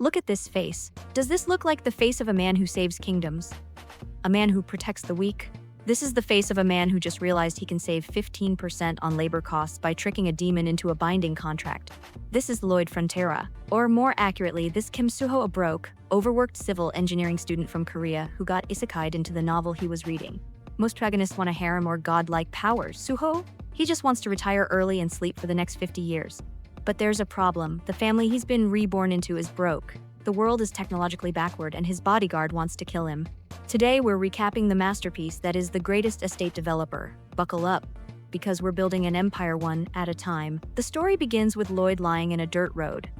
Look at this face. Does this look like the face of a man who saves kingdoms? A man who protects the weak? This is the face of a man who just realized he can save 15% on labor costs by tricking a demon into a binding contract. This is Lloyd Frontera, or more accurately, this Kim Suho, a broke, overworked civil engineering student from Korea who got isekai'd into the novel he was reading. Most protagonists want a harem or godlike powers. Suho? He just wants to retire early and sleep for the next 50 years. But there's a problem. The family he's been reborn into is broke. The world is technologically backward and his bodyguard wants to kill him. Today we're recapping the masterpiece that is The Greatest Estate Developer. Buckle up, because we're building an empire one at a time. The story begins with Lloyd lying in a dirt road.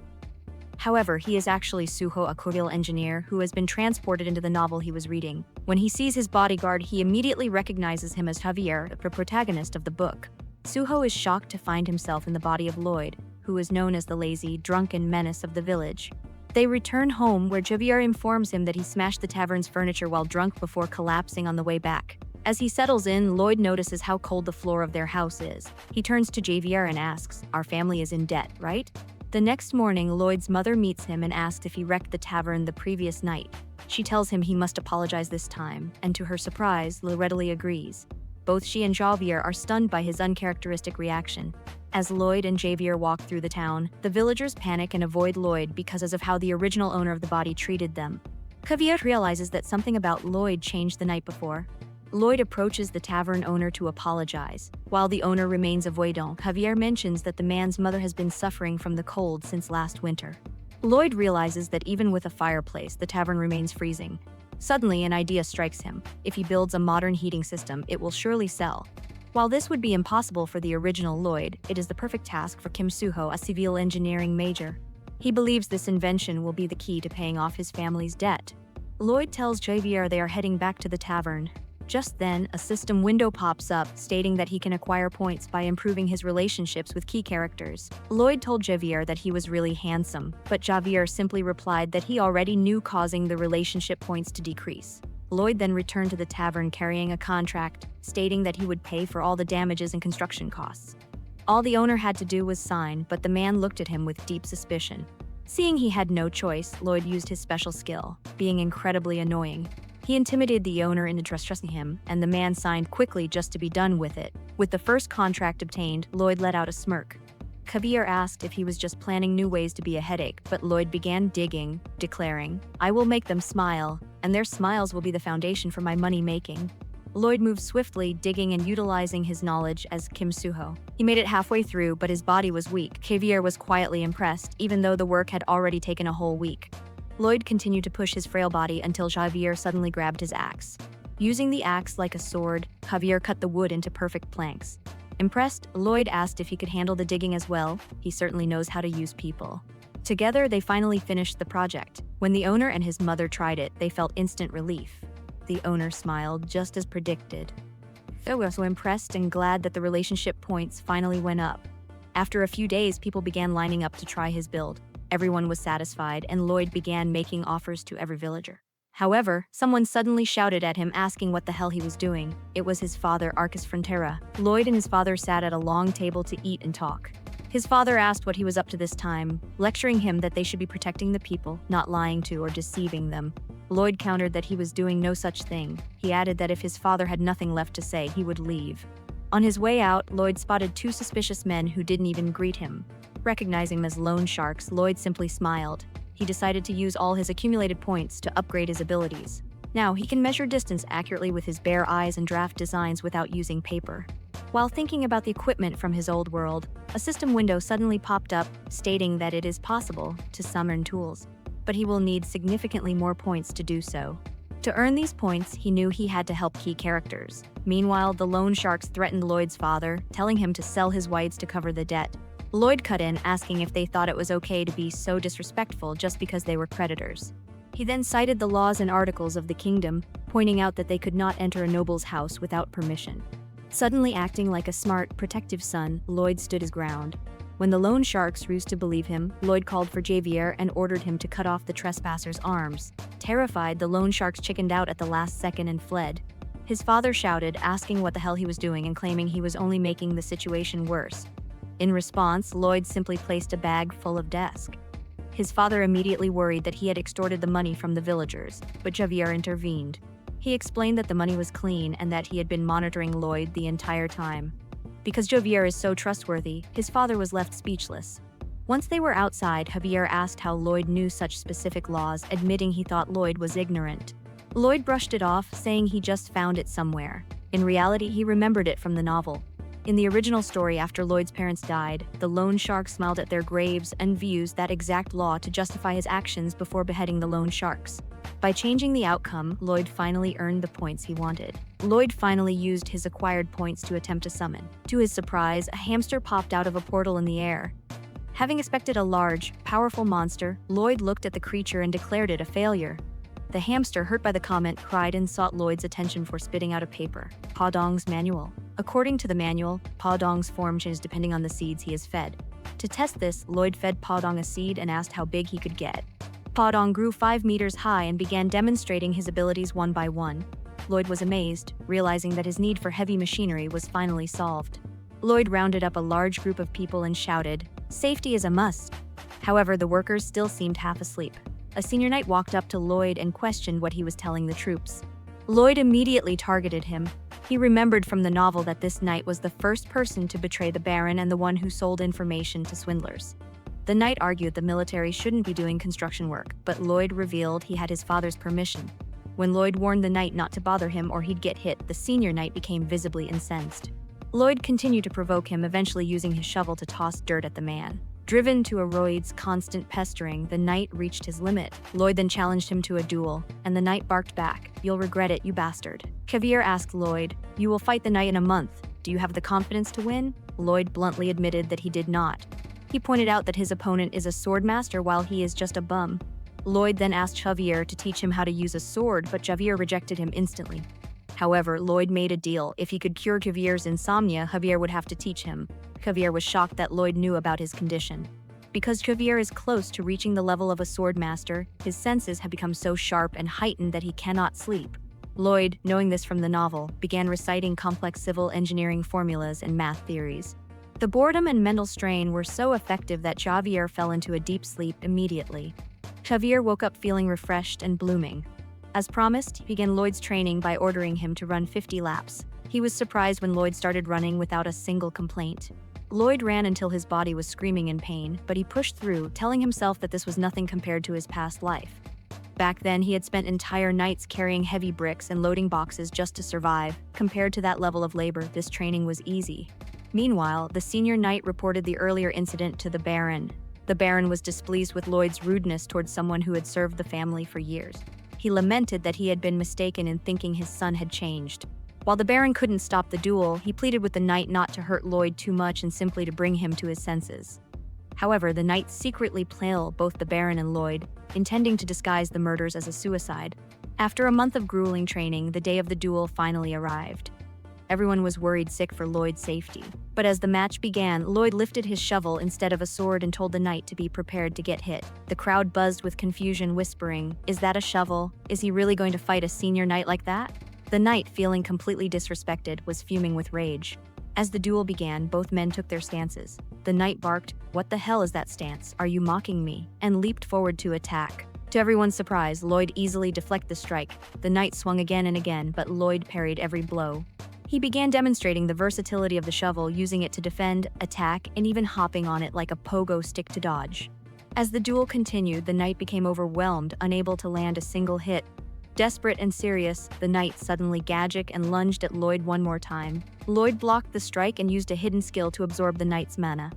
However, he is actually Suho, a civil engineer who has been transported into the novel he was reading. When he sees his bodyguard, he immediately recognizes him as Javier, the protagonist of the book. Suho is shocked to find himself in the body of Lloyd, who is known as the lazy, drunken menace of the village. They return home where Javier informs him that he smashed the tavern's furniture while drunk before collapsing on the way back. As he settles in, Lloyd notices how cold the floor of their house is. He turns to Javier and asks, "Our family is in debt, right?" The next morning, Lloyd's mother meets him and asks if he wrecked the tavern the previous night. She tells him he must apologize this time, and to her surprise, Lloyd readily agrees. Both she and Javier are stunned by his uncharacteristic reaction. As Lloyd and Javier walk through the town, the villagers panic and avoid Lloyd because of how the original owner of the body treated them. Javier realizes that something about Lloyd changed the night before. Lloyd approaches the tavern owner to apologize. While the owner remains avoidant, Javier mentions that the man's mother has been suffering from the cold since last winter. Lloyd realizes that even with a fireplace, the tavern remains freezing. Suddenly, an idea strikes him. If he builds a modern heating system, it will surely sell. While this would be impossible for the original Lloyd, it is the perfect task for Kim Suho, a civil engineering major. He believes this invention will be the key to paying off his family's debt. Lloyd tells Javier they are heading back to the tavern. Just then, a system window pops up, stating that he can acquire points by improving his relationships with key characters. Lloyd told Javier that he was really handsome, but Javier simply replied that he already knew, causing the relationship points to decrease. Lloyd then returned to the tavern carrying a contract, stating that he would pay for all the damages and construction costs. All the owner had to do was sign, but the man looked at him with deep suspicion. Seeing he had no choice, Lloyd used his special skill, being incredibly annoying. He intimidated the owner into trusting him, and the man signed quickly just to be done with it. With the first contract obtained, Lloyd let out a smirk. Javier asked if he was just planning new ways to be a headache, but Lloyd began digging, declaring, "I will make them smile, and their smiles will be the foundation for my money-making." Lloyd moved swiftly, digging and utilizing his knowledge as Kim Suho. He made it halfway through, but his body was weak. Javier was quietly impressed, even though the work had already taken a whole week. Lloyd continued to push his frail body until Javier suddenly grabbed his axe. Using the axe like a sword, Javier cut the wood into perfect planks. Impressed, Lloyd asked if he could handle the digging as well. He certainly knows how to use people. Together, they finally finished the project. When the owner and his mother tried it, they felt instant relief. The owner smiled, just as predicted. They were so impressed and glad that the relationship points finally went up. After a few days, people began lining up to try his build. Everyone was satisfied, and Lloyd began making offers to every villager. However, someone suddenly shouted at him, asking what the hell he was doing. It was his father, Arcus Frontera. Lloyd and his father sat at a long table to eat and talk. His father asked what he was up to this time, lecturing him that they should be protecting the people, not lying to or deceiving them. Lloyd countered that he was doing no such thing. He added that if his father had nothing left to say, he would leave. On his way out, Lloyd spotted two suspicious men who didn't even greet him. Recognizing them as loan sharks, Lloyd simply smiled. He decided to use all his accumulated points to upgrade his abilities. Now, he can measure distance accurately with his bare eyes and draft designs without using paper. While thinking about the equipment from his old world, a system window suddenly popped up, stating that it is possible to summon tools, but he will need significantly more points to do so. To earn these points, he knew he had to help key characters. Meanwhile, the loan sharks threatened Lloyd's father, telling him to sell his whites to cover the debt. Lloyd cut in, asking if they thought it was okay to be so disrespectful just because they were creditors. He then cited the laws and articles of the kingdom, pointing out that they could not enter a noble's house without permission. Suddenly acting like a smart, protective son, Lloyd stood his ground. When the loan sharks refused to believe him, Lloyd called for Javier and ordered him to cut off the trespasser's arms. Terrified, the loan sharks chickened out at the last second and fled. His father shouted, asking what the hell he was doing and claiming he was only making the situation worse. In response, Lloyd simply placed a bag full of desk. His father immediately worried that he had extorted the money from the villagers, but Javier intervened. He explained that the money was clean and that he had been monitoring Lloyd the entire time. Because Javier is so trustworthy, his father was left speechless. Once they were outside, Javier asked how Lloyd knew such specific laws, admitting he thought Lloyd was ignorant. Lloyd brushed it off, saying he just found it somewhere. In reality, he remembered it from the novel. In the original story, after Lloyd's parents died, the loan shark smiled at their graves and used that exact law to justify his actions before beheading the loan sharks. By changing the outcome, Lloyd finally earned the points he wanted. Lloyd finally used his acquired points to attempt a summon. To his surprise, a hamster popped out of a portal in the air. Having expected a large, powerful monster, Lloyd looked at the creature and declared it a failure. The hamster, hurt by the comment, cried and sought Lloyd's attention for spitting out a paper. Pa Dong's manual. According to the manual, Pa Dong's form changes depending on the seeds he is fed. To test this, Lloyd fed Pa Dong a seed and asked how big he could get. Pa Dong grew 5 meters high and began demonstrating his abilities one by one. Lloyd was amazed, realizing that his need for heavy machinery was finally solved. Lloyd rounded up a large group of people and shouted, "Safety is a must." However, the workers still seemed half asleep. A senior knight walked up to Lloyd and questioned what he was telling the troops. Lloyd immediately targeted him. He remembered from the novel that this knight was the first person to betray the Baron and the one who sold information to swindlers. The knight argued the military shouldn't be doing construction work, but Lloyd revealed he had his father's permission. When Lloyd warned the knight not to bother him or he'd get hit, the senior knight became visibly incensed. Lloyd continued to provoke him, eventually using his shovel to toss dirt at the man. Driven to Lloyd's constant pestering, the knight reached his limit. Lloyd then challenged him to a duel, and the knight barked back, "You'll regret it, you bastard." Javier asked Lloyd, "You will fight the knight in a month. Do you have the confidence to win?" Lloyd bluntly admitted that he did not. He pointed out that his opponent is a sword master while he is just a bum. Lloyd then asked Javier to teach him how to use a sword, but Javier rejected him instantly. However, Lloyd made a deal. If he could cure Javier's insomnia, Javier would have to teach him. Javier was shocked that Lloyd knew about his condition. Because Javier is close to reaching the level of a sword master, his senses have become so sharp and heightened that he cannot sleep. Lloyd, knowing this from the novel, began reciting complex civil engineering formulas and math theories. The boredom and mental strain were so effective that Javier fell into a deep sleep immediately. Javier woke up feeling refreshed and blooming. As promised, he began Lloyd's training by ordering him to run 50 laps. He was surprised when Lloyd started running without a single complaint. Lloyd ran until his body was screaming in pain, but he pushed through, telling himself that this was nothing compared to his past life. Back then, he had spent entire nights carrying heavy bricks and loading boxes just to survive. Compared to that level of labor, this training was easy. Meanwhile, the senior knight reported the earlier incident to the Baron. The Baron was displeased with Lloyd's rudeness towards someone who had served the family for years. He lamented that he had been mistaken in thinking his son had changed. While the Baron couldn't stop the duel, he pleaded with the knight not to hurt Lloyd too much and simply to bring him to his senses. However, the knight secretly killed both the Baron and Lloyd, intending to disguise the murders as a suicide. After a month of grueling training, the day of the duel finally arrived. Everyone was worried sick for Lloyd's safety. But as the match began, Lloyd lifted his shovel instead of a sword and told the knight to be prepared to get hit. The crowd buzzed with confusion, whispering, "Is that a shovel? Is he really going to fight a senior knight like that?" The knight, feeling completely disrespected, was fuming with rage. As the duel began, both men took their stances. The knight barked, "What the hell is that stance? Are you mocking me?" and leaped forward to attack. To everyone's surprise, Lloyd easily deflected the strike. The knight swung again and again, but Lloyd parried every blow. He began demonstrating the versatility of the shovel, using it to defend, attack, and even hopping on it like a pogo stick to dodge. As the duel continued, the knight became overwhelmed, unable to land a single hit. Desperate and serious, the knight suddenly gadgeted and lunged at Lloyd one more time. Lloyd blocked the strike and used a hidden skill to absorb the knight's mana.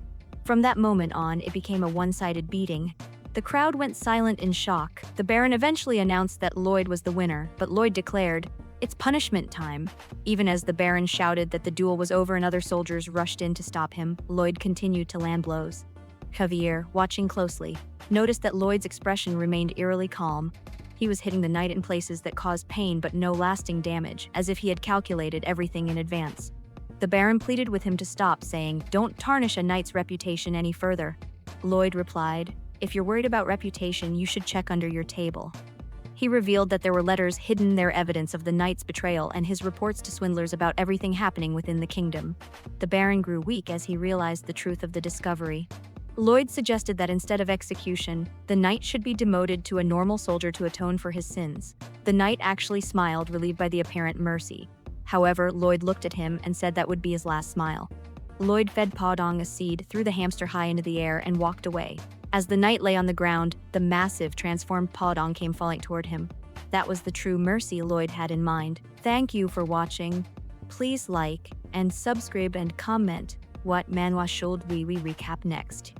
From that moment on, it became a one-sided beating. The crowd went silent in shock. The Baron eventually announced that Lloyd was the winner, but Lloyd declared, "It's punishment time." Even as the Baron shouted that the duel was over and other soldiers rushed in to stop him, Lloyd continued to land blows. Javier, watching closely, noticed that Lloyd's expression remained eerily calm. He was hitting the knight in places that caused pain but no lasting damage, as if he had calculated everything in advance. The Baron pleaded with him to stop, saying, "Don't tarnish a knight's reputation any further." Lloyd replied, "If you're worried about reputation, you should check under your table." He revealed that there were letters hidden there, evidence of the knight's betrayal and his reports to swindlers about everything happening within the kingdom. The Baron grew weak as he realized the truth of the discovery. Lloyd suggested that instead of execution, the knight should be demoted to a normal soldier to atone for his sins. The knight actually smiled, relieved by the apparent mercy. However, Lloyd looked at him and said that would be his last smile. Lloyd fed Podong a seed, threw the hamster high into the air, and walked away. As the knight lay on the ground, the massive, transformed Podong came falling toward him. That was the true mercy Lloyd had in mind. Thank you for watching. Please like and subscribe and comment what manhwa should we recap next.